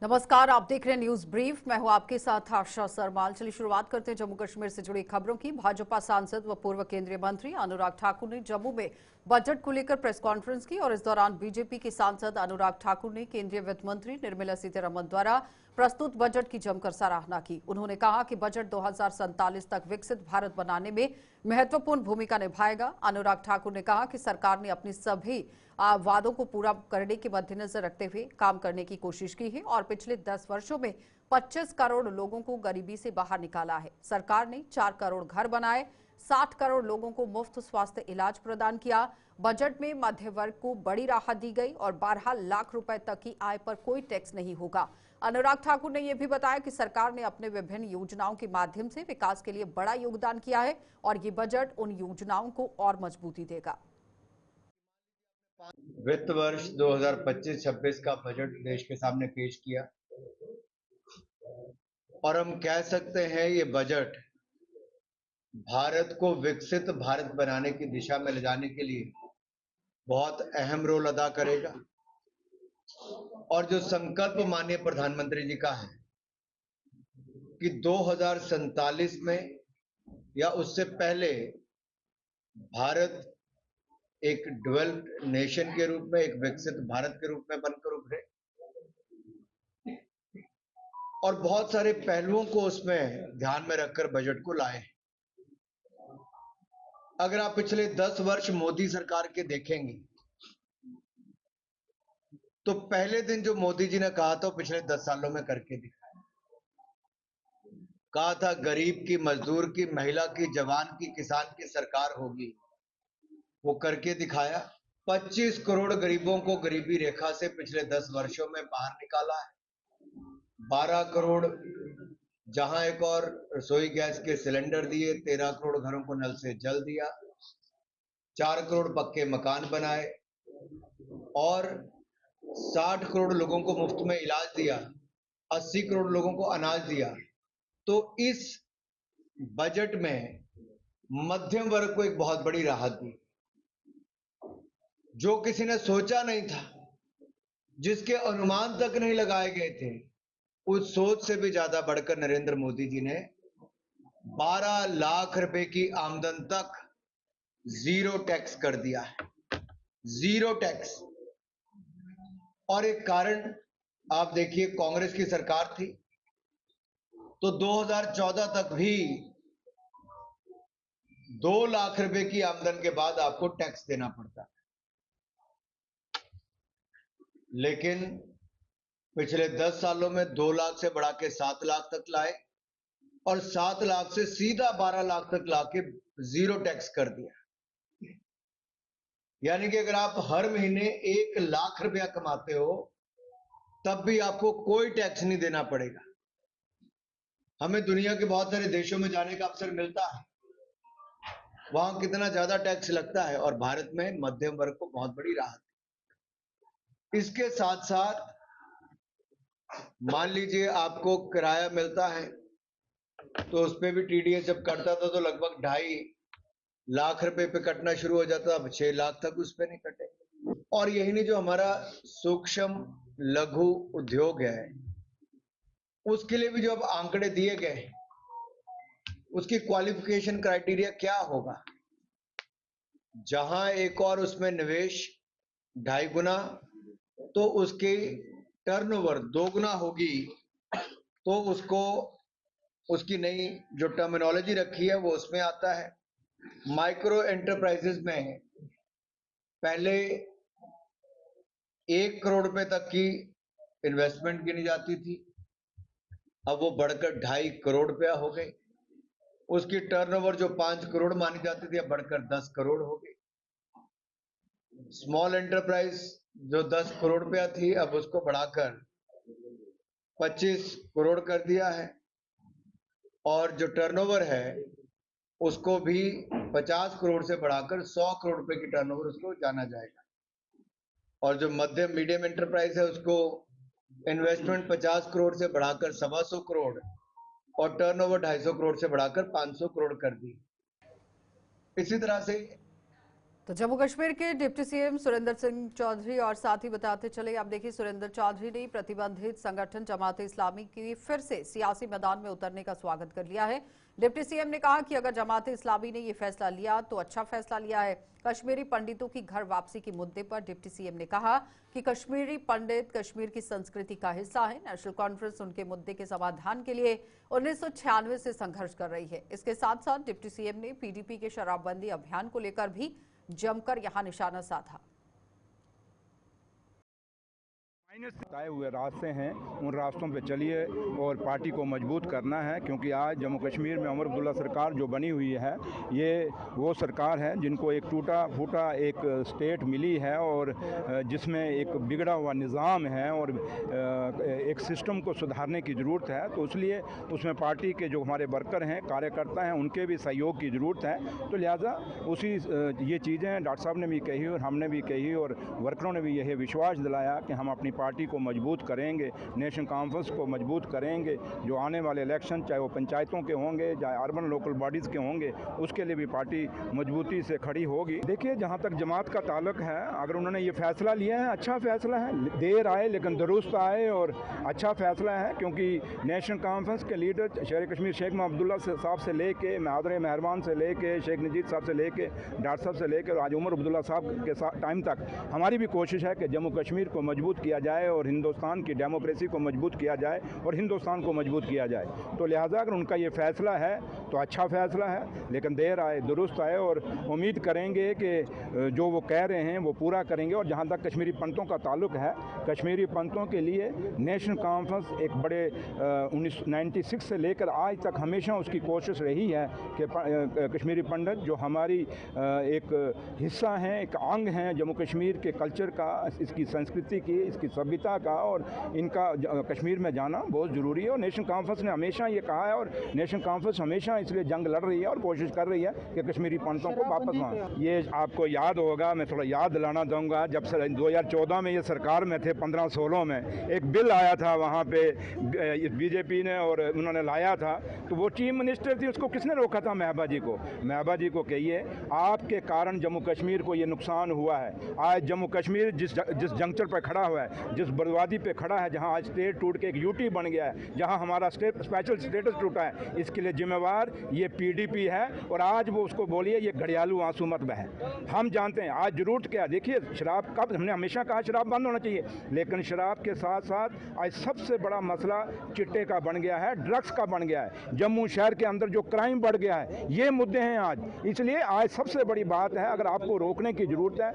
नमस्कार, आप देख रहे हैं न्यूज ब्रीफ। मैं हूं आपके साथ आशा सरमाल। चलिए शुरुआत करते हैं जम्मू कश्मीर से जुड़ी खबरों की। भाजपा सांसद व पूर्व केंद्रीय मंत्री अनुराग ठाकुर ने जम्मू में बजट को लेकर प्रेस कॉन्फ्रेंस की और इस दौरान बीजेपी के सांसद अनुराग ठाकुर ने केंद्रीय वित्त मंत्री निर्मला सीतारमण द्वारा प्रस्तुत बजट की जमकर सराहना की। उन्होंने कहा कि बजट 2047 तक विकसित भारत बनाने में महत्वपूर्ण भूमिका निभाएगा। अनुराग ठाकुर ने कहा कि सरकार ने अपनी सभी वादों को पूरा करने के मद्देनजर रखते हुए काम करने की कोशिश की है और पिछले 10 वर्षों में 25 करोड़ लोगों को गरीबी से बाहर निकाला है। सरकार ने 4 करोड़ घर बनाए, 60 करोड़ लोगों को मुफ्त स्वास्थ्य इलाज प्रदान किया। बजट में मध्य वर्ग को बड़ी राहत दी गई और 12 लाख रुपए तक की आय पर कोई टैक्स नहीं होगा। अनुराग ठाकुर ने यह भी बताया कि सरकार ने अपने विभिन्न योजनाओं के माध्यम से विकास के लिए बड़ा योगदान किया है और ये बजट उन योजनाओं को और मजबूती देगा। वित्त वर्ष 2025-26 का बजट देश के सामने पेश किया और हम कह सकते हैं ये बजट भारत को विकसित भारत बनाने की दिशा में ले जाने के लिए बहुत अहम रोल अदा करेगा। और जो संकल्प माननीय प्रधानमंत्री जी का है कि 2047 में या उससे पहले भारत एक डेवलप्ड नेशन के रूप में, एक विकसित भारत के रूप में बनकर उभरे और बहुत सारे पहलुओं को उसमें ध्यान में रखकर बजट को लाए। अगर आप पिछले 10 वर्ष मोदी सरकार के देखेंगे तो पहले दिन जो मोदी जी ने कहा था पिछले 10 सालों में करके दिखाया। कहा था गरीब की, मजदूर की, महिला की, जवान की, किसान की सरकार होगी, वो करके दिखाया। 25 करोड़ गरीबों को गरीबी रेखा से पिछले 10 वर्षों में बाहर निकाला है। 12 करोड़ जहां एक और रसोई गैस के सिलेंडर दिए, 13 करोड़ घरों को नल से जल दिया, 4 करोड़ पक्के मकान बनाए और 60 करोड़ लोगों को मुफ्त में इलाज दिया, 80 करोड़ लोगों को अनाज दिया। तो इस बजट में मध्यम वर्ग को एक बहुत बड़ी राहत दी, जो किसी ने सोचा नहीं था, जिसके अनुमान तक नहीं लगाए गए थे। उस सोच से भी ज्यादा बढ़कर नरेंद्र मोदी जी ने 12 लाख रुपए की आमदन तक जीरो टैक्स कर दिया है, जीरो टैक्स। और एक कारण आप देखिए, कांग्रेस की सरकार थी तो 2014 तक भी 2 लाख रुपए की आमदन के बाद आपको टैक्स देना पड़ता, लेकिन पिछले 10 सालों में 2 लाख से बढ़ा के 7 लाख तक लाए और 7 लाख से सीधा 12 लाख तक लाके जीरो टैक्स कर दिया। यानी कि अगर आप हर महीने 1 लाख रुपया कमाते हो तब भी आपको कोई टैक्स नहीं देना पड़ेगा। हमें दुनिया के बहुत सारे देशों में जाने का अवसर मिलता है, वहां कितना ज्यादा टैक्स लगता है और भारत में मध्यम वर्ग को बहुत बड़ी राहत। इसके साथ साथ मान लीजिए आपको किराया मिलता है तो उस पर भी टीडीएस जब कटता था तो लगभग 2.5 लाख रुपए पे कटना शुरू हो जाता, अब 6 लाख तक उस पे नहीं कटे। और यही नहीं, जो हमारा सूक्ष्म लघु उद्योग है उसके लिए भी जो अब आंकड़े दिए गए, उसकी क्वालिफिकेशन क्राइटेरिया क्या होगा। जहां एक और उसमें निवेश 2.5 गुना तो उसकी टर्नओवर 2 गुना होगी, तो उसको उसकी नई जो टर्मिनोलॉजी रखी है वो उसमें आता है। माइक्रो एंटरप्राइजेस में पहले 1 करोड़ रुपए तक की इन्वेस्टमेंट गिनी जाती थी, अब वो बढ़कर 2.5 करोड़ रुपया हो गई। उसकी टर्नओवर जो 5 करोड़ मानी जाती थी अब बढ़कर 10 करोड़ हो गई। स्मॉल एंटरप्राइज जो 10 करोड़ रुपया थी अब उसको बढ़ाकर 25 करोड़ कर दिया है और जो टर्नओवर है उसको भी 50 करोड़ से बढ़ाकर 100 करोड़ रुपए की टर्नओवर उसको जाना जाएगा। और जो मध्यम मीडियम एंटरप्राइज है उसको इन्वेस्टमेंट 50 करोड़ से बढ़ाकर 125 करोड़ और टर्नओवर 250 करोड़ से बढ़ाकर 500 करोड़ कर दी। इसी तरह से तो जम्मू कश्मीर के डिप्टी सीएम सुरेंद्र सिंह चौधरी और साथ ही बताते चले, आप देखिए सुरेंद्र चौधरी ने प्रतिबंधित संगठन जमात इस्लामी की फिर से सियासी मैदान में उतरने का स्वागत कर लिया है। डिप्टी सीएम ने कहा कि अगर जमात इस्लामी ने ये फैसला लिया तो अच्छा फैसला लिया है। कश्मीरी पंडितों की घर वापसी के मुद्दे पर डिप्टी सीएम ने कहा कि कश्मीरी पंडित कश्मीर की संस्कृति का हिस्सा है। नेशनल कॉन्फ्रेंस उनके मुद्दे के समाधान के लिए 1996 से संघर्ष कर रही है। इसके साथ साथ डिप्टी सीएम ने पीडीपी के शराबबंदी अभियान को लेकर भी जमकर यहां निशाना साधा। तय हुए रास्ते हैं, उन रास्तों पे चलिए और पार्टी को मजबूत करना है, क्योंकि आज जम्मू कश्मीर में उमर अब्दुल्ला सरकार जो बनी हुई है, ये वो सरकार है जिनको एक टूटा फूटा एक स्टेट मिली है और जिसमें एक बिगड़ा हुआ निज़ाम है और एक सिस्टम को सुधारने की ज़रूरत है। तो इसलिए उसमें पार्टी के जो हमारे वर्कर हैं, कार्यकर्ता हैं, उनके भी सहयोग की ज़रूरत है। तो लिहाजा उसी ये चीज़ें डॉक्टर साहब ने भी कही और हमने भी कही और वर्करों ने भी यह विश्वास दिलाया कि हम अपनी पार्टी को मजबूत करेंगे, नेशनल कॉन्फ्रेंस को मजबूत करेंगे। जो आने वाले इलेक्शन चाहे वो पंचायतों के होंगे, चाहे अर्बन लोकल बॉडीज़ के होंगे, उसके लिए भी पार्टी मजबूती से खड़ी होगी। देखिए, जहाँ तक जमात का ताल्लुक है, अगर उन्होंने ये फैसला लिया है, अच्छा फैसला है, देर आए लेकिन दुरुस्त आए और अच्छा फैसला है, क्योंकि नेशनल कॉन्फ्रेंस के लीडर शेर कश्मीर शेख मोहम्मद अब्दुल्ला साहब से लेके महादर मेहरबान से लेके शेख नजीर साहब से लेके डॉक्टर साहब से लेकर आज उमर अब्दुल्ला साहब के टाइम तक हमारी भी कोशिश है कि जम्मू कश्मीर को मजबूत किया जाए और हिंदुस्तान की डेमोक्रेसी को मजबूत किया जाए और हिंदुस्तान को मजबूत किया जाए। तो लिहाजा अगर उनका ये फैसला है तो अच्छा फैसला है, लेकिन देर आए दुरुस्त आए और उम्मीद करेंगे कि जो वो कह रहे हैं वो पूरा करेंगे। और जहाँ तक कश्मीरी पंडितों का ताल्लुक है, कश्मीरी पंडितों के लिए नेशनल कॉन्फ्रेंस एक बड़े 1996 से लेकर आज तक हमेशा उसकी कोशिश रही है कि कश्मीरी पंडित जो हमारी एक हिस्सा हैं, एक अंग हैं जम्मू कश्मीर के कल्चर का, इसकी संस्कृति की, इसकी सभ्यता का, और इनका कश्मीर में जाना बहुत ज़रूरी है। और नेशनल कॉन्फ्रेंस ने हमेशा ये कहा है और नेशनल कॉन्फ्रेंस हमेशा इसलिए जंग लड़ रही है और कोशिश कर रही है कि कश्मीरी पंडितों को वापस वहाँ। ये आपको याद होगा, मैं थोड़ा याद दिलाना चाहूँगा, जब 2014 में ये सरकार में थे, 15-16 में एक बिल आया था वहाँ पे बीजेपी ने और उन्होंने लाया था, तो वो चीफ मिनिस्टर थी, उसको किसने रोका था? महबूबा जी को। महबूबा जी को कहिए आपके कारण जम्मू कश्मीर को ये नुकसान हुआ है। आज जम्मू कश्मीर जिस जंक्चर पर खड़ा हुआ है, जिस बर्बादी पे खड़ा है, जहां आज स्टेट टूट के एक यूटी बन गया है, जहां हमारा स्पेशल स्टेटस टूटा है, इसके लिए जिम्मेवार ये पीडीपी है। और आज वो उसको बोलिए ये घड़ियालू आंसू मत बहे। हम जानते हैं आज जरूरत क्या है। देखिए, शराब कब, हमने हमेशा कहा शराब बंद होना चाहिए, लेकिन शराब के साथ साथ आज सबसे बड़ा मसला चिट्टे का बन गया है, ड्रग्स का बन गया है। जम्मू शहर के अंदर जो क्राइम बढ़ गया है, ये मुद्दे हैं आज। इसलिए आज सबसे बड़ी बात है, अगर आपको रोकने की जरूरत है,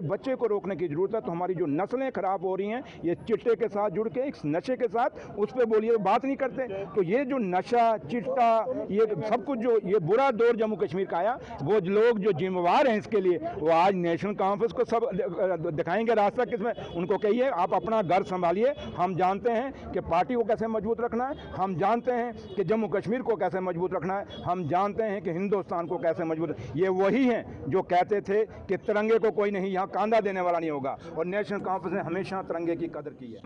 बच्चे को रोकने की जरूरत है, तो हमारी जो नस्लें खराब हो रही हैं, ये चिट्टे के साथ जुड़ के, इस नशे के साथ, उस पर बोलिए बात नहीं करते। तो ये जो नशा, चिट्टा, ये सब कुछ जो ये बुरा दौर जम्मू कश्मीर का आया, वो लोग जो जिम्मेवार हैं इसके लिए, वो आज नेशनल कॉन्फ्रेंस को सब दिखाएंगे रास्ता किसमें। उनको कहिए आप अपना घर संभालिए। हम जानते हैं कि पार्टी को कैसे मजबूत रखना है, हम जानते हैं कि जम्मू कश्मीर को कैसे मजबूत रखना है, हम जानते हैं कि हिंदुस्तान को कैसे मजबूत। ये वही हैं जो कहते थे कि तिरंगे को कोई नहीं यहाँ कांधा देने वाला नहीं होगा, और नेशनल कॉन्फ्रेंस ने हमेशा तिरंगे की कदर की है।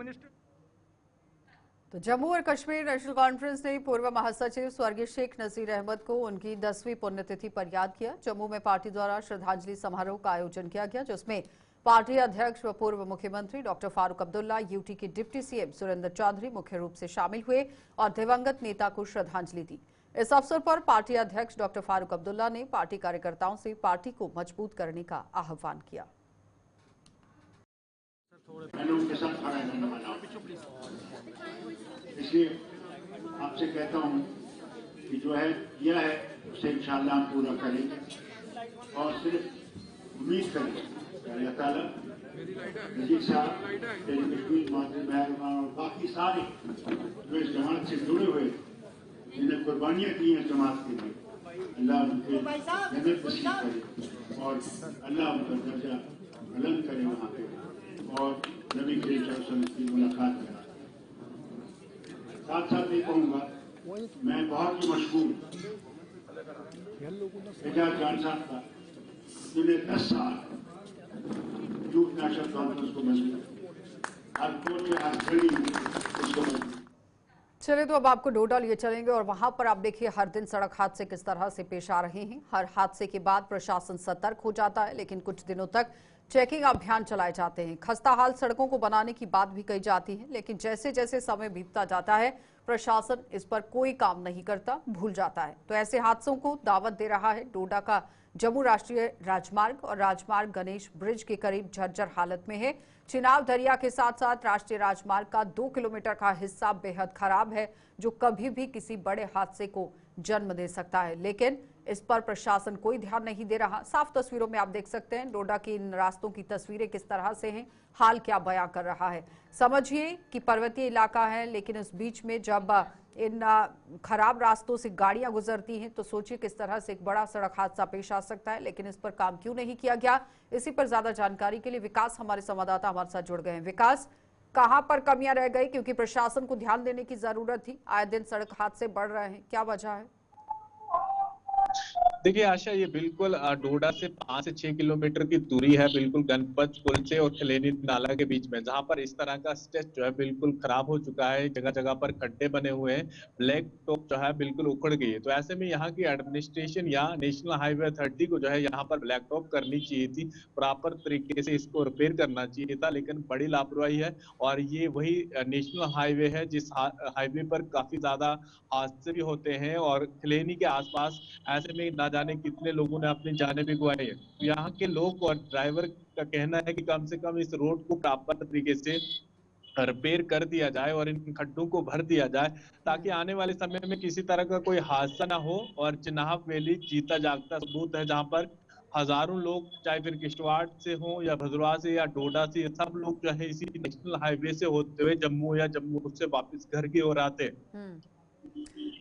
तो जम्मू और कश्मीर नेशनल कॉन्फ्रेंस ने पूर्व महासचिव स्वर्गीय शेख नजीर अहमद को उनकी 10वीं पुण्यतिथि पर याद किया। जम्मू में पार्टी द्वारा श्रद्धांजलि समारोह का आयोजन किया गया, जिसमें पार्टी अध्यक्ष व पूर्व मुख्यमंत्री डॉक्टर फारूक अब्दुल्ला, यूटी के डिप्टी सीएम सुरेंद्र चौधरी मुख्य रूप से शामिल हुए और दिवंगत नेता को श्रद्धांजलि दी। इस अवसर पर पार्टी अध्यक्ष डॉक्टर फारूक अब्दुल्ला ने पार्टी कार्यकर्ताओं से पार्टी को मजबूत करने का आह्वान किया। इसलिए आपसे कहता हूँ कि जो है किया है उसे इंशाअल्लाह हम पूरा करेंगे, और सिर्फ उम्मीद करेंगे अल्लाह ताला नजीर साहब, कश्मीर मेहरबान और बाकी सारे जो इस जमात से जुड़े हुए, जिन्हें कुर्बानियाँ की हैं जमात के लिए, अल्लाह उनके जन्नत नसीब करे और अल्लाह उनका दर्जा बुलंद करे वहाँ पे, और नबी करीम सल्लल्लाहु अलैहि वसल्लम की मुलाकात करें। साथ साथ ये कहूँगा, मैं बहुत ही मशहूर एजाज जान साहब का, जिन्होंने 10 साल यूथ नेशनल कॉन्फ्रेंस को मजबूत, हर कोने हर घड़ी उसको मजबूत। चलिए तो अब आपको डोडा लिए चलेंगे और वहां पर आप देखिए हर दिन सड़क हादसे किस तरह से पेश आ रहे हैं। हर हादसे के बाद प्रशासन सतर्क हो जाता है, लेकिन कुछ दिनों तक चेकिंग अभियान चलाए जाते हैं। खस्ता हाल सड़कों को बनाने की बात भी कही जाती है, लेकिन जैसे जैसे समय बीतता जाता है प्रशासन इस पर कोई काम नहीं करता, भूल जाता है। तो ऐसे हादसों को दावत दे रहा है डोडा का जम्मू राष्ट्रीय राजमार्ग और राजमार्ग गणेश ब्रिज के करीब जर्जर हालत में है। चिनाब दरिया के साथ साथ राष्ट्रीय राजमार्ग का 2 किलोमीटर का हिस्सा बेहद खराब है, जो कभी भी किसी बड़े हादसे को जन्म दे सकता है, लेकिन इस पर प्रशासन कोई ध्यान नहीं दे रहा। साफ तस्वीरों में आप देख सकते हैं डोडा की इन रास्तों की तस्वीरें किस तरह से हैं, हाल क्या बयां कर रहा है। समझिए कि पर्वतीय इलाका है, लेकिन इस बीच में जब इन खराब रास्तों से गाड़ियां गुजरती हैं तो सोचिए किस तरह से एक बड़ा सड़क हादसा पेश आ सकता है, लेकिन इस पर काम क्यों नहीं किया गया। इसी पर ज्यादा जानकारी के लिए विकास हमारे संवाददाता हमारे साथ जुड़ गए हैं। विकास, कहां पर कमियां रह गई, क्योंकि प्रशासन को ध्यान देने की जरूरत थी, आए दिन सड़क हादसे बढ़ रहे हैं, क्या वजह है? देखिए आशा, ये बिल्कुल डोडा से 5 से 6 किलोमीटर की दूरी है, बिल्कुल गणपत पुल से और खलेनी नाला के बीच में, जहां पर इस तरह का स्ट्रेच जो है बिल्कुल खराब हो चुका है। जगह जगह पर खड्डे बने हुए हैं, ब्लैक टॉप जो है बिल्कुल उखड़ गई है। तो ऐसे में यहाँ की एडमिनिस्ट्रेशन या नेशनल हाईवे अथॉरिटी को जो है यहाँ पर ब्लैक टॉप करनी चाहिए थी, प्रॉपर तरीके से इसको रिपेयर करना चाहिए था, लेकिन बड़ी लापरवाही है। और ये वही नेशनल हाईवे है जिस हाईवे पर काफी ज्यादा हादसे भी होते हैं, और खलेनी के आसपास ऐसे में ना जाने कितने लोगों ने अपनी जानें भी गंवाई है। तो यहाँ के लोग और ड्राइवर का कहना है कि कम से कम इस रोड को प्रॉपर तरीके से रिपेयर कर दिया जाए और इन खड्डों को भर दिया जाए, ताकि आने वाले समय में किसी तरह का कोई हादसा ना हो। और चिनाब वैली जीता जागता सबूत है, जहाँ पर हजारों लोग, चाहे फिर किश्तवाड़ से हो या भद्रवाह से या डोडा से, सब लोग जो है इसी नेशनल हाईवे से होते हुए जम्मू या जम्मू से वापस घर की ओर आते हैं।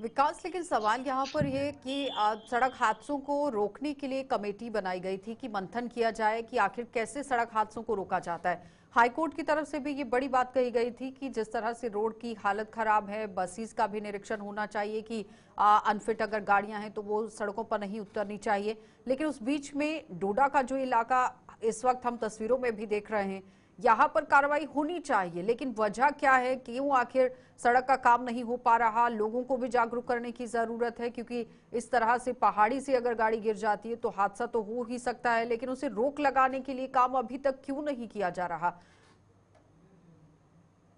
विकास, लेकिन सवाल यहाँ पर यह कि सड़क हादसों को रोकने के लिए कमेटी बनाई गई थी कि मंथन किया जाए कि आखिर कैसे सड़क हादसों को रोका जाता है। हाईकोर्ट की तरफ से भी ये बड़ी बात कही गई थी कि जिस तरह से रोड की हालत खराब है, बसेस का भी निरीक्षण होना चाहिए कि अनफिट अगर गाड़ियां हैं तो वो सड़कों पर नहीं उतरनी चाहिए। लेकिन उस बीच में डोडा का जो इलाका इस वक्त हम तस्वीरों में भी देख रहे हैं, यहाँ पर कार्रवाई होनी चाहिए, लेकिन वजह क्या है, क्यों आखिर सड़क का काम नहीं हो पा रहा? लोगों को भी जागरूक करने की जरूरत है, क्योंकि इस तरह से पहाड़ी से अगर गाड़ी गिर जाती है तो हादसा तो हो ही सकता है, लेकिन उसे रोक लगाने के लिए काम अभी तक क्यों नहीं किया जा रहा?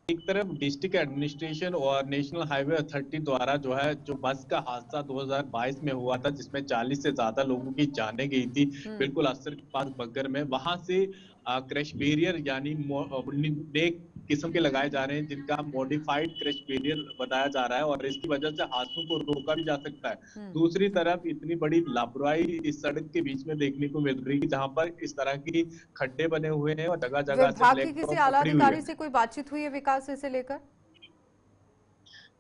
एक तरफ डिस्ट्रिक्ट एडमिनिस्ट्रेशन और नेशनल हाईवे अथॉरिटी द्वारा जो है, जो बस का हादसा 2022 में हुआ था जिसमें 40 से ज्यादा लोगों की जानें गई थी, बिल्कुल असर के पास बग्गर में, वहां से क्रैश बैरियर यानी नए किस्म के लगाए जा रहे हैं, जिनका मॉडिफाइड क्रैश बैरियर बताया जा रहा है, और इसकी वजह से हादसों को रोका भी जा सकता है। दूसरी तरफ इतनी बड़ी लापरवाही इस सड़क के बीच में देखने को मिल रही है, जहां पर इस तरह की खड्डे बने हुए हैं और जगह जगह से विभाग के ब्लैक किसी टॉप आला पकड़ी हुई है। अधिकारी से कोई बातचीत हुई है विकास इसे लेकर?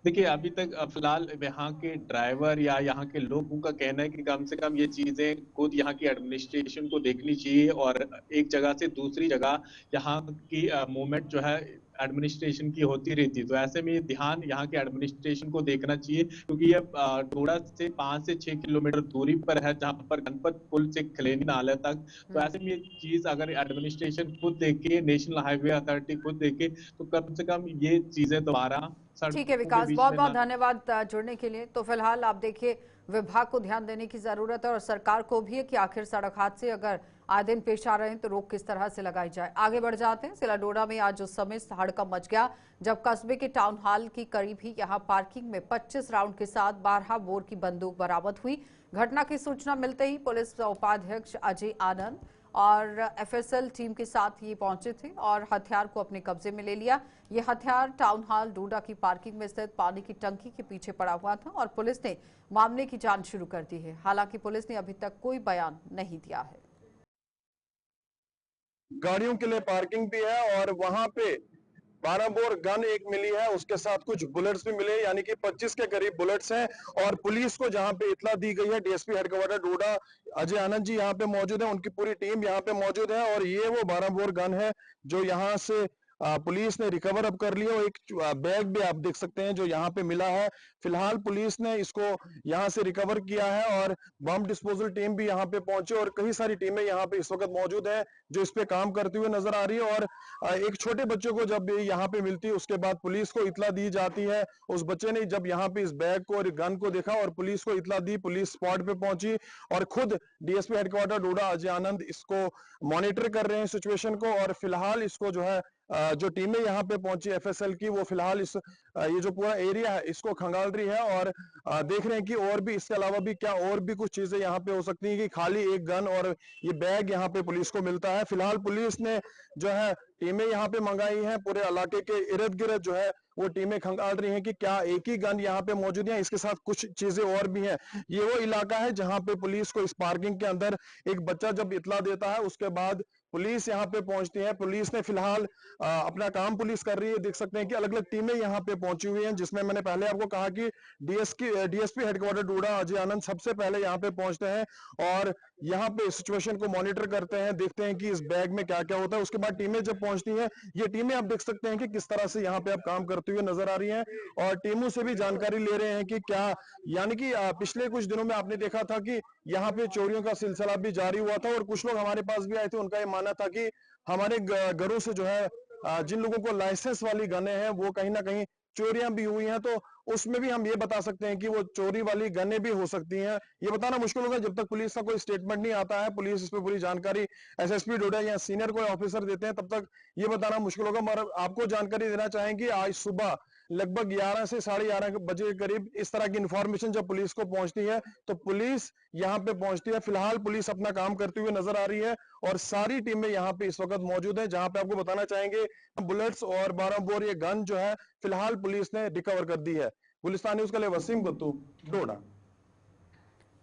देखिए अभी तक फिलहाल यहाँ के ड्राइवर या यहाँ के लोगों का कहना है कि कम से कम ये चीजें खुद यहाँ की एडमिनिस्ट्रेशन को देखनी चाहिए, और एक जगह से दूसरी जगह यहाँ की मूवमेंट जो है एडमिनिस्ट्रेशन की होती रहती है। तो ऐसे में ये ध्यान यहाँ के एडमिनिस्ट्रेशन को देखना चाहिए, क्योंकि ये डोडा से 5 से 6 किलोमीटर दूरी पर है, जहाँ पर गणपत पुल से खलेनी नाले तक। तो ऐसे में ये चीज अगर एडमिनिस्ट्रेशन खुद देखे, नेशनल हाईवे अथॉरिटी खुद देखे, तो कम से कम ये चीजें दोबारा ठीक है विकास, बहुत बहुत धन्यवाद जुड़ने के लिए। तो फिलहाल आप देखिए विभाग को ध्यान देने की जरूरत है और सरकार को भी है कि आखिर सड़क हादसे अगर आए दिन पेश आ रहे हैं तो रोक किस तरह से लगाई जाए। आगे बढ़ जाते हैं। जिला डोडा में आज उस समय हड़कंप मच गया जब कस्बे के टाउन हॉल की करीब ही यहां पार्किंग में 25 राउंड के साथ 12 बोर की बंदूक बरामद हुई। घटना की सूचना मिलते ही पुलिस उपाध्यक्ष अजय आनंद और एफएसएल टीम के साथ ये पहुंचे थे और हथियार को अपने कब्जे में ले लिया। ये हथियार टाउन हॉल डोडा की पार्किंग में स्थित पानी की टंकी के पीछे पड़ा हुआ था और पुलिस ने मामले की जांच शुरू कर दी है। हालांकि पुलिस ने अभी तक कोई बयान नहीं दिया है। गाड़ियों के लिए पार्किंग भी है और वहां पे 12 बोर गन एक मिली है, उसके साथ कुछ बुलेट्स भी मिले, यानी कि 25 के करीब बुलेट्स हैं। और पुलिस को जहां पे इतला दी गई है, डीएसपी हेडक्वार्टर डोडा अजय आनंद जी यहाँ पे मौजूद है, उनकी पूरी टीम यहाँ पे मौजूद है। और ये वो 12 बोर गन है जो यहाँ से पुलिस ने रिकवर अप कर लिया। और एक बैग भी आप देख सकते हैं जो यहाँ पे मिला है। फिलहाल पुलिस ने इसको यहाँ से रिकवर किया है और बम डिस्पोजल टीम भी यहाँ पे पहुंची और कई सारी टीमें यहाँ पे इस वक्त मौजूद है जो इस पे काम करते हुए नजर आ रही है। और एक छोटे बच्चे को जब यहाँ पे मिलती है उसके बाद पुलिस को इतला दी जाती है। उस बच्चे ने जब यहाँ पे इस बैग को और गन को देखा और पुलिस को इतला दी, पुलिस स्पॉट पे पहुंची और खुद डीएसपी हेडक्वार्टर डोडा अजय आनंद इसको मॉनिटर कर रहे हैं सिचुएशन को। और फिलहाल इसको जो है जो टीमें यहाँ पे पहुंची एफएसएल की, वो फिलहाल इस ये जो पूरा एरिया है इसको खंगाल रही है और देख रहे हैं कि और भी इसके अलावा भी क्या और भी कुछ चीजें यहाँ पे हो सकती हैं कि खाली एक गन और ये बैग यहाँ पे पुलिस को मिलता है। फिलहाल पुलिस ने जो है टीमें यहाँ पे मंगाई हैं, पूरे इलाके के इर्द गिर्द जो है वो टीमें खंगाल रही हैं कि क्या एक ही गन यहाँ पे मौजूद है, इसके साथ कुछ चीजें और भी हैं। ये वो इलाका है जहाँ पे पुलिस को इस पार्किंग के अंदर एक बच्चा जब इतला देता है उसके बाद पुलिस यहाँ पे पहुंचती है। पुलिस ने फिलहाल अपना काम पुलिस कर रही है। देख सकते हैं कि अलग अलग टीमें यहाँ पे पहुंची हुई हैं, जिसमें मैंने पहले आपको कहा कि डीएसपी हेडक्वार्टर डोडा अजय आनंद सबसे पहले यहाँ पे पहुंचते हैं और यहाँ पे सिचुएशन को मॉनिटर करते हैं, देखते हैं कि इस बैग में क्या क्या होता है। उसके बाद टीमें जब पहुंचती हैं, ये टीमें आप देख सकते हैं कि किस तरह से यहाँ पे आप काम करते हुए नजर आ रही हैं और टीमों से भी जानकारी ले रहे हैं कि क्या, यानी कि पिछले कुछ दिनों में आपने देखा था कि यहाँ पे चोरियों का सिलसिला भी जारी हुआ था और कुछ लोग हमारे पास भी आए थे। उनका ये मानना था कि हमारे घरों से जो है जिन लोगों को लाइसेंस वाली गनें हैं वो कहीं ना कहीं चोरियां भी हुई हैं, तो उसमें भी हम ये बता सकते हैं कि वो चोरी वाली गनें भी हो सकती हैं। ये बताना मुश्किल होगा जब तक पुलिस का कोई स्टेटमेंट नहीं आता है, पुलिस इस पे पूरी जानकारी एसएसपी डोडा या सीनियर कोई ऑफिसर देते हैं, तब तक ये बताना मुश्किल होगा। मगर आपको जानकारी देना चाहेंगे आज सुबह लगभग 11 से 11:30 बजे के करीब इस तरह की इंफॉर्मेशन जब पुलिस को पहुंचती है तो पुलिस यहाँ पे पहुंचती है। फिलहाल पुलिस अपना काम करते हुए नजर आ रही है और सारी टीमें यहाँ पे इस वक्त मौजूद है। जहां पे आपको बताना चाहेंगे बुलेट्स और 12 बोर ये गन जो है फिलहाल पुलिस ने रिकवर कर दी है। गुलिस्तान न्यूज के लिए वसीम गुत्तू, डोडा।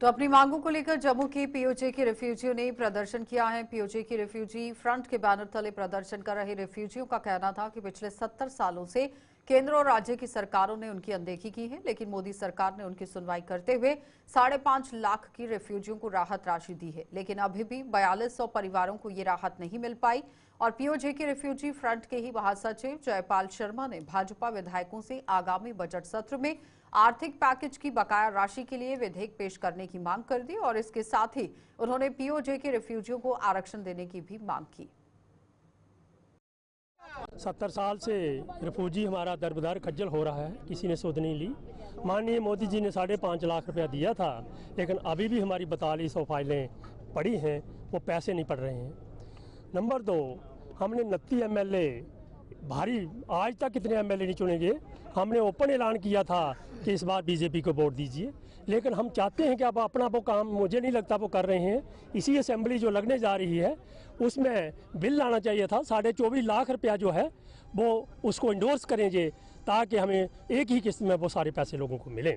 तो अपनी मांगों को लेकर जम्मू के पीओजे के रिफ्यूजियों ने प्रदर्शन किया है। पीओजे के रिफ्यूजी फ्रंट के बैनर तले प्रदर्शन कर रहे रिफ्यूजियों का कहना था कि पिछले 70 सालों से केंद्र और राज्य की सरकारों ने उनकी अनदेखी की है, लेकिन मोदी सरकार ने उनकी सुनवाई करते हुए 5.5 लाख की रिफ्यूजियों को राहत राशि दी है। लेकिन अभी भी 4200 परिवारों को ये राहत नहीं मिल पाई और पीओजे के रिफ्यूजी फ्रंट के ही महासचिव जयपाल शर्मा ने भाजपा विधायकों से आगामी बजट सत्र में आर्थिक पैकेज की बकाया राशि के लिए विधेयक पेश करने की मांग कर दी और इसके साथ ही उन्होंने पीओजे के रिफ्यूजियों को आरक्षण देने की भी मांग की। 70 साल से रिफ्यूजी हमारा दरबदर खज्जल हो रहा है, किसी ने सुध नहीं ली। माननीय मोदी जी ने 5.5 लाख रुपया दिया था, लेकिन अभी भी हमारी 4200 फाइलें पड़ी हैं, वो पैसे नहीं पड़ रहे हैं। नंबर 2, हमने 29 एमएलए भारी, आज तक कितने एमएलए नहीं चुनेंगे। हमने ओपन ऐलान किया था कि इस बार बीजेपी को वोट दीजिए, लेकिन हम चाहते हैं कि आप अपना वो काम, मुझे नहीं लगता वो कर रहे हैं। इसी असेंबली जो लगने जा रही है उसमें बिल लाना चाहिए था, 24.5 लाख रुपया जो है वो उसको इंडोर्स करेंगे ताकि हमें एक ही किस्त में वो सारे पैसे लोगों को मिलें।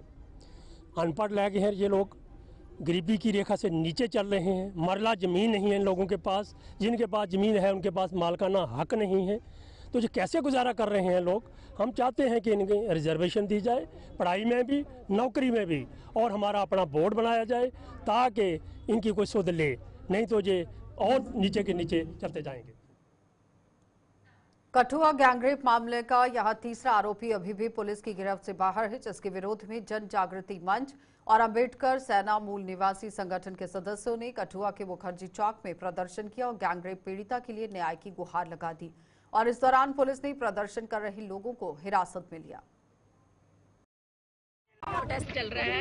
अनपढ़ लग हैं ये लोग, गरीबी की रेखा से नीचे चल रहे हैं, मरला ज़मीन नहीं है इन लोगों के पास, जिनके पास ज़मीन है उनके पास मालकाना हक नहीं है, तो ये कैसे गुजारा कर रहे हैं लोग। हम चाहते हैं कि इनकी रिजर्वेशन दी जाए, पढ़ाई में भी, नौकरी में भी, और हमारा अपना बोर्ड बनाया जाए ताकि इनकी कोई सुध ले, नहीं तो ये और नीचे के नीचे चलते जाएंगे। कठुआ गैंगरेप मामले का यह तीसरा आरोपी अभी भी पुलिस की गिरफ्त से बाहर है, जिसके विरोध में जन जागृति मंच और अंबेडकर सेना मूल निवासी संगठन के सदस्यों ने कठुआ के मुखर्जी चौक में प्रदर्शन किया और गैंगरेप पीड़िता के लिए न्याय की गुहार लगा दी। और इस दौरान पुलिस ने प्रदर्शन कर रहे लोगों को हिरासत में लिया। प्रोटेस्ट चल रहा है,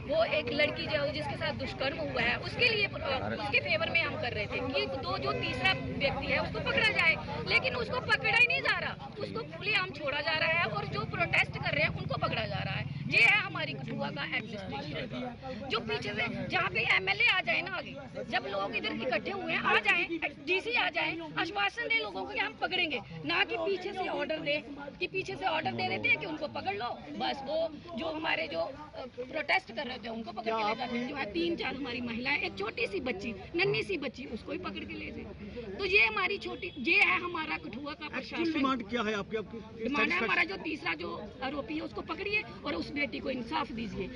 वो एक लड़की जो जिसके साथ दुष्कर्म हुआ है उसके लिए, उसके फेवर में हम कर रहे थे कि जो तीसरा व्यक्ति है उसको पकड़ा जाए, लेकिन उसको पकड़ा ही नहीं जा रहा, उसको खुलेआम छोड़ा जा रहा है और जो प्रोटेस्ट कर रहे हैं उनको पकड़ा जा रहा है। ये है हमारी कठुआ का एडमिनिस्ट्रेशन, जो पीछे से जहाँ पे एमएलए आ जाए ना, आगे जब लोग इधर इकट्ठे हुए हैं आ जाए, डीसी आ जाए, आश्वासन दे लोगों को कि हम पकड़ेंगे, ना कि पीछे से ऑर्डर दे, कि पीछे से ऑर्डर दे देते हैं कि उनको पकड़ लो, बस वो जो हमारे जो प्रोटेस्ट कर रहे थे उनको पकड़ के ले जाते हैं। जो है 3-4 हमारी महिलाएं, एक छोटी सी बच्ची, नन्ही सी बच्ची, उसको ही पकड़ के ले जाते। तो ये हमारी छोटी, ये है हमारा कठुआ का प्रशासन। डिमांड क्या है आपकी? डिमांड है हमारा जो तीसरा जो आरोपी है उसको पकड़िए और उस बेटी को इंसाफ दीजिए।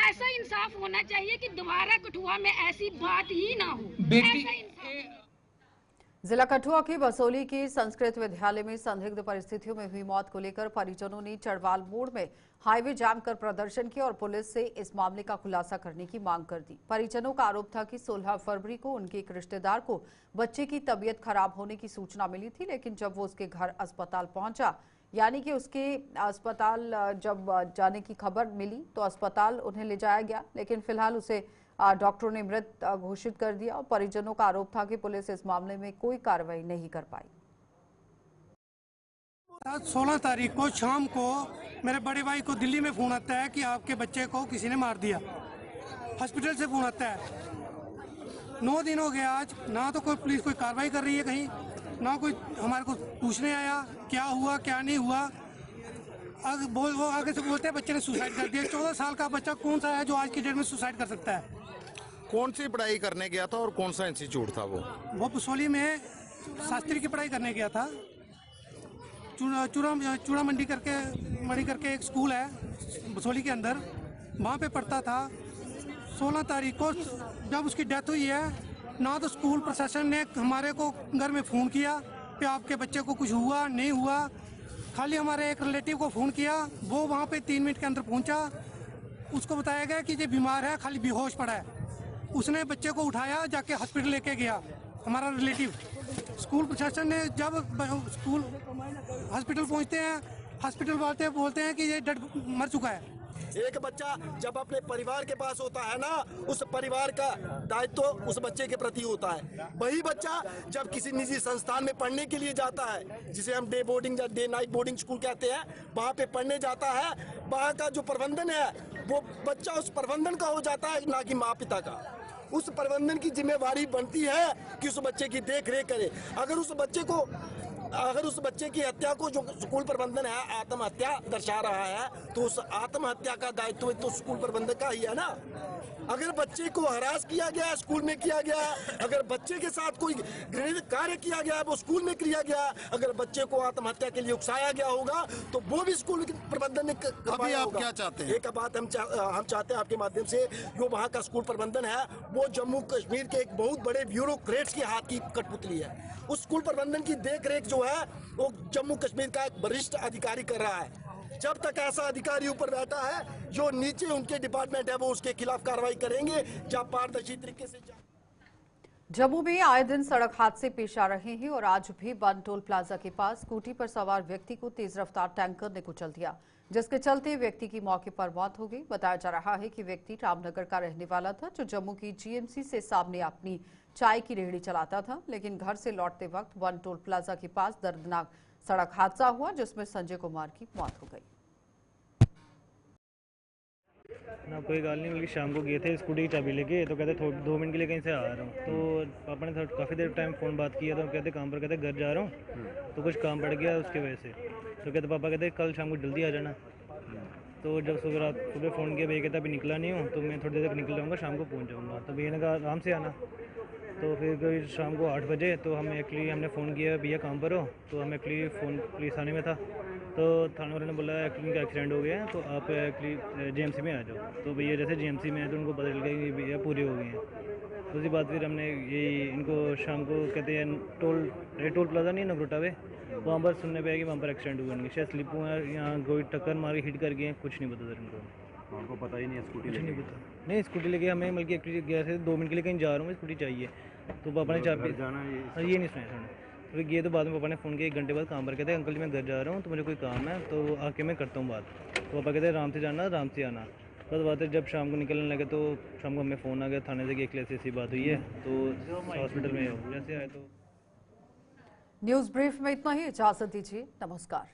ऐसा इंसाफ होना चाहिए कि दोबारा कठुआ में ऐसी बात ही ना हो। जिला कठुआ के बसोली के संस्कृत विद्यालय में संदिग्ध परिस्थितियों में हुई मौत को लेकर परिजनों ने चढ़वाल मोड़ में हाईवे जाम कर प्रदर्शन किया और पुलिस से इस मामले का खुलासा करने की मांग कर दी। परिजनों का आरोप था कि 16 फरवरी को उनके एक रिश्तेदार को बच्चे की तबीयत खराब होने की सूचना मिली थी, लेकिन जब वो उसके घर अस्पताल पहुंचा, यानी कि उसके अस्पताल जब जाने की खबर मिली तो अस्पताल उन्हें ले जाया गया, लेकिन फिलहाल उसे डॉक्टरों ने मृत घोषित कर दिया और परिजनों का आरोप था कि पुलिस इस मामले में कोई कार्रवाई नहीं कर पाई। 16 तारीख को शाम को मेरे बड़े भाई को दिल्ली में फोन आता है कि आपके बच्चे को किसी ने मार दिया। हॉस्पिटल से फोन आता है। 9 दिन हो गए आज, ना तो कोई पुलिस कोई कार्रवाई कर रही है कहीं, ना कोई हमारे को पूछने आया क्या हुआ क्या नहीं हुआ। वो आगे से बोलते हैं बच्चे ने सुसाइड कर दिया। 14 साल का बच्चा कौन सा है जो आज की डेट में सुसाइड कर सकता है? कौन सी पढ़ाई करने गया था और कौन सा इंस्टीट्यूट था वो? बसोली में शास्त्री की पढ़ाई करने गया था। चूड़ा मंडी करके एक स्कूल है बसोली के अंदर, वहाँ पे पढ़ता था। 16 तारीख को जब उसकी डेथ हुई है, ना तो स्कूल प्रशासन ने हमारे को घर में फ़ोन किया कि आपके बच्चे को कुछ हुआ नहीं हुआ। खाली हमारे एक रिलेटिव को फ़ोन किया, वो वहाँ पे 3 मिनट के अंदर पहुँचा। उसको बताया गया कि ये बीमार है, खाली बेहोश पड़ा है। उसने बच्चे को उठाया, जाके हॉस्पिटल लेके गया हमारा रिलेटिव। स्कूल प्रशासन ने जब स्कूल हॉस्पिटल पहुंचते हैं, हॉस्पिटल वाले बोलते हैं कि ये डेड मर चुका है। एक बच्चा जब अपने परिवार के पास होता है ना, उस परिवार का दायित्व उस बच्चे के प्रति होता है। वही बच्चा जब किसी निजी संस्थान में पढ़ने के लिए जाता है, जिसे हम डे बोर्डिंग या डे नाइट बोर्डिंग स्कूल कहते हैं, वहाँ पे पढ़ने जाता है। वहाँ का जो प्रबंधन है वो बच्चा उस प्रबंधन का हो जाता है, ना कि माँ पिता का। उस प्रबंधन की जिम्मेवारी बनती है कि उस बच्चे की देख रेख करे। अगर उस बच्चे की हत्या को जो स्कूल प्रबंधन है आत्महत्या दर्शा रहा है, तो उस आत्महत्या का दायित्व तो स्कूल प्रबंधन का ही है ना। अगर बच्चे को हरास किया गया है, स्कूल में किया गया है, अगर बच्चे के साथ कोई घृणित कार्य किया गया है, वो स्कूल में किया गया, अगर बच्चे को आत्महत्या के लिए उकसाया गया होगा, तो वो भी स्कूल प्रबंधन ने करवाया होगा। क्या चाहते हैं? एक बात हम चाहते हैं आपके माध्यम से, जो वहाँ का स्कूल प्रबंधन है वो जम्मू कश्मीर के एक बहुत बड़े ब्यूरोक्रेट्स के हाथ की कठपुतली है। उस स्कूल प्रबंधन की देख रेख जो है वो जम्मू कश्मीर का एक वरिष्ठ अधिकारी कर रहा है। जब तक ऐसा अधिकारी ऊपर बैठा है, जो नीचे उनके डिपार्टमेंट है वो उसके खिलाफ कार्रवाई करेंगे, जब पारदर्शी तरीके से। जम्मू में आए दिन सड़क हादसे पेश आ रहे हैं और आज भी बन टोल प्लाजा के पास स्कूटी पर सवार व्यक्ति को तेज रफ्तार टैंकर ने कुचल दिया, जिसके चलते व्यक्ति की मौके पर मौत हो गई। बताया जा रहा है कि व्यक्ति रामनगर का रहने वाला था, जो जम्मू की जीएमसी से सामने अपनी चाय की रेहड़ी चलाता था, लेकिन घर से लौटते वक्त बन टोल प्लाजा के पास दर्दनाक सड़क हादसा हुआ, जिसमें संजय कुमार की मौत हो गई। ना कोई गाल नहीं, बल्कि शाम को गए थे स्कूटी की चाबी लेके, तो कहते 2 मिनट के लिए कहीं से आ रहा हूँ। तो पापा ने काफ़ी देर टाइम फ़ोन बात किया, तो कहते काम पर, कहते घर जा रहा हूँ, तो कुछ काम पड़ गया उसकी वजह से। तो कहते पापा कहते कल शाम को जल्दी आ जाना। तो जब सुबह फ़ोन किया, भैया कहता अभी निकला नहीं हूँ, तो मैं थोड़ी देर तक निकल जाऊँगा, शाम को पहुँच जाऊँगा। तो भैया ने कहा आराम से आना। तो फिर शाम को 8 बजे तो हमने फ़ोन किया, भैया काम पर हो। तो हम एक्चुअली फ़ोन पुलिस थाने में था, तो थाने वाले ने बोला एक्चुअली उनका एक्सीडेंट हो गया है, तो आप एक्चुअली जीएमसी में आ जाओ। तो भैया जैसे जीएमसी में आए तो उनको पता चल गया कि भैया पूरे हो गए हैं। तो उसी बात फिर हमने यही इनको शाम को कहते हैं टोल प्लाजा नहीं नगरोटा पे, वहाँ पर सुनने पे आया कि वहाँ पर एक्सीडेंट हुआ, उनकी शायद स्लिप हुआ, यहाँ कोई टक्कर मार के हिट कर गए, कुछ नहीं पता सर इनको। उनको पता ही नहीं है स्कूटी नहीं पता। नहीं स्कूटी लेके हमें बल्कि एक्चुअली गया थे 2 मिनट के लिए कहीं जा रहा हूँ, स्कूटी चाहिए, तो पापा ने चाबी जाना ये नहीं सुना सुना। फिर गए तो बाद में पापा ने फ़ोन किया 1 घंटे बाद काम पर, कहते अंकल जी मैं घर जा रहा हूँ, तो मुझे कोई काम है, तो आके मैं करता हूँ बात। तो पापा कहते आराम से जाना आराम से आना। बस बात है, जब शाम को निकलने लगे तो शाम को हमें फ़ोन आ गया थाने से कि एक ऐसी बात हुई है, तो हॉस्पिटल में जैसे आए तो। न्यूज़ ब्रीफ में इतना ही, इजाज़त दीजिए, नमस्कार।